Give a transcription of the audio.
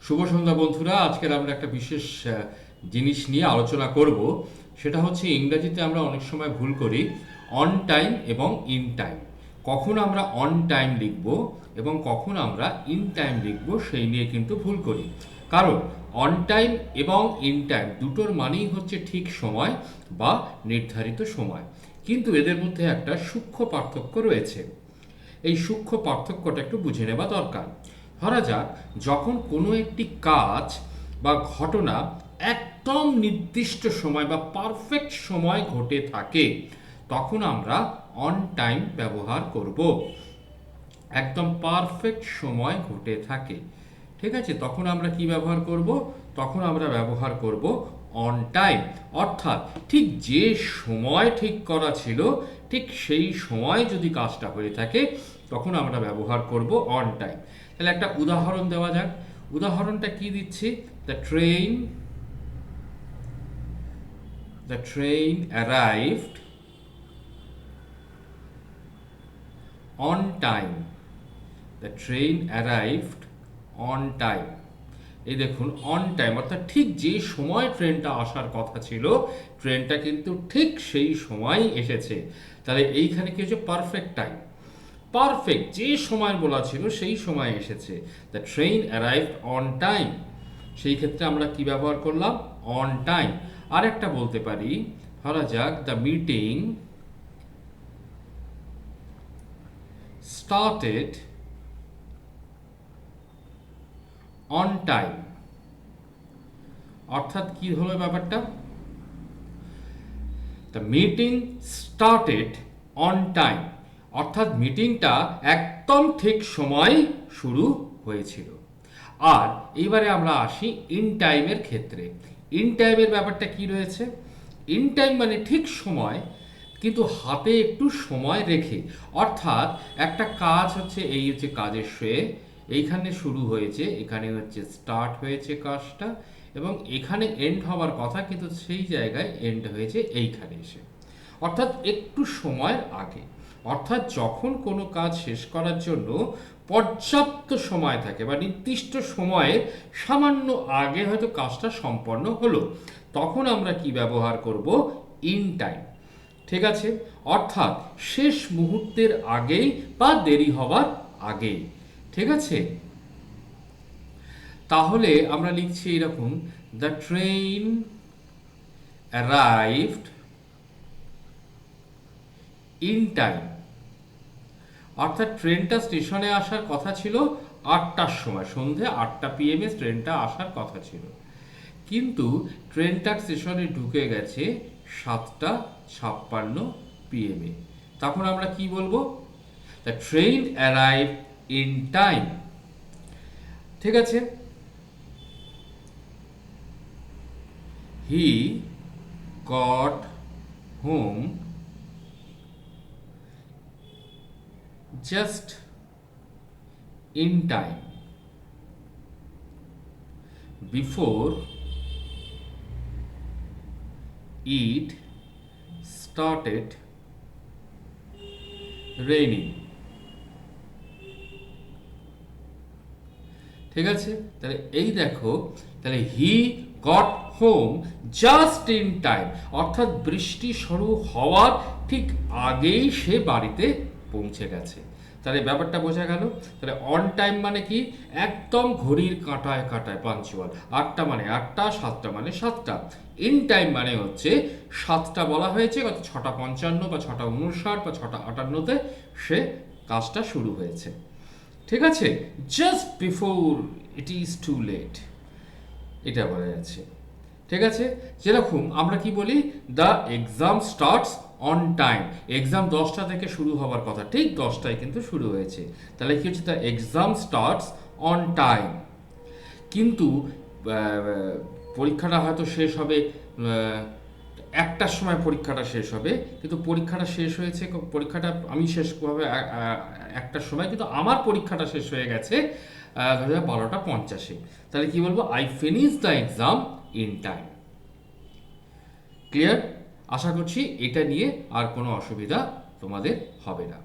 শুভ সন্ধ্যা বন্ধুরা। আজকের আমরা একটা বিশেষ জিনিস নিয়ে আলোচনা করব। সেটা হচ্ছে ইংরেজিতে আমরা অনেক সময় ভুল করি অন টাইম এবং ইন টাইম। কখন আমরা অন টাইম লিখব এবং কখন আমরা ইন টাইম লিখব সেই নিয়ে কিন্তু ভুল করি। কারণ অন টাইম এবং ইন টাইম দুটোর মানেই হচ্ছে ঠিক সময় বা নির্ধারিত সময়, কিন্তু এদের মধ্যে একটা সূক্ষ্ম পার্থক্য রয়েছে। এই সূক্ষ্ম পার্থক্যটা একটু বুঝে নেওয়া দরকার। ধরা যাক, যখন কোনো একটি কাজ বা ঘটনা একদম নির্দিষ্ট সময় বা পারফেক্ট সময় ঘটে থাকে, তখন আমরা অন টাইম ব্যবহার করব। একদম পারফেক্ট সময় ঘটে থাকে, ঠিক আছে, তখন আমরা কি ব্যবহার করব? তখন আমরা ব্যবহার করব অন টাইম। অর্থাৎ ঠিক যে সময় ঠিক করা ছিল, ঠিক সেই সময় যদি কাজটা হয়ে থাকে, তখন আমরা ব্যবহার করব অন টাইম। তাহলে একটা উদাহরণ দেওয়া যাক। উদাহরণটা কি দিচ্ছি? The train arrived on time. The train arrived on time. এই দেখুন, অন টাইম অর্থাৎ ঠিক যে সময় ট্রেনটা আসার কথা ছিল, ট্রেনটা কিন্তু ঠিক সেই সময় এসেছে। তাহলে এইখানে কি হচ্ছে? Perfect time. পারফেক্ট যে সময় বলা ছিল সেই সময় এসেছে। The train arrived on time. সেই ক্ষেত্রে আমরা কি ব্যবহার করলাম? On time. আর একটা বলতে পারি, ধরা যাক, the meeting started on time. অর্থাৎ কি হলো ব্যাপারটা? The meeting started on time, অর্থাৎ মিটিংটা একদম ঠিক সময় শুরু হয়েছিল। আর এইবারে আমরা আসি ইন টাইমের ক্ষেত্রে। ইন টাইমের ব্যাপারটা কি রয়েছে? ইন টাইম মানে ঠিক সময়, কিন্তু হাতে একটু সময় রেখে। অর্থাৎ একটা কাজ হচ্ছে, এই হচ্ছে কাজের শ্রেয়, এইখানে শুরু হয়েছে, এখানে হচ্ছে স্টার্ট হয়েছে কাজটা, এবং এখানে এন্ড হওয়ার কথা, কিন্তু সেই জায়গায় এন্ড হয়েছে এইখানে এসে, অর্থাৎ একটু সময়ের আগে। অর্থাৎ যখন কোনো কাজ শেষ করার জন্য পর্যাপ্ত সময় থাকে বা নির্দিষ্ট সময়ের সামান্য আগে হয়তো কাজটা সম্পন্ন হলো, তখন আমরা কি ব্যবহার করব? In time. ঠিক আছে, অর্থাৎ শেষ মুহূর্তের আগেই বা দেরি হওয়ার আগেই। ঠিক আছে, তাহলে আমরা লিখছি এরকম, the train arrived in time. অর্থাৎ ট্রেনটা স্টেশনে আসার কথা ছিল 8টার সময়, সন্ধে 8টা PM ট্রেনটা আসার কথা ছিল, কিন্তু ট্রেনটা স্টেশনে ঢুকে গেছে 7টা 56 PM। তখন আমরা কি বলবো? The train arrive in time. ঠিক আছে, he got home just in time before it started raining। ঠিক আছে, তাহলে এই দেখো, তাহলে he got home just in time, অর্থাৎ বৃষ্টি শুরু হওয়ার ঠিক আগেই সে বাড়িতে পৌঁছে গেছে। তাহলে ব্যাপারটা বোঝা গেল। তাহলে অন টাইম মানে কি? একদম ঘড়ির কাঁটায় কাঁটায় পাঞ্চুয়াল। 8টা মানে 8টা, 7টা মানে 7টা। ইন টাইম মানে হচ্ছে 7টা বলা হয়েছে, 6টা 55 বা 6টা 59 বা 6টা 58-তে সে কাজটা শুরু হয়েছে। ঠিক আছে, just before it is too late, এটা বলা যাচ্ছে। ঠিক আছে, যেরকম আমরা কি বলি, the exam starts on time. Exam 10টা থেকে শুরু হওয়ার কথা, ঠিক 10টায় কিন্তু শুরু হয়েছে। তাহলে কি হচ্ছে? The exam starts on time. কিন্তু পরীক্ষাটা হয়তো শেষ হবে 1টার সময়, পরীক্ষাটা শেষ হবে, কিন্তু পরীক্ষাটা শেষ হয়েছে, পরীক্ষাটা আমি শেষ হবে 1টার সময়, কিন্তু আমার পরীক্ষাটা শেষ হয়ে গেছে 12টা 50-এ। তাহলে কি বলবো? I finish the exam in time. Clear? আশা করছি এটা নিয়ে আর কোনো অসুবিধা তোমাদের হবে না।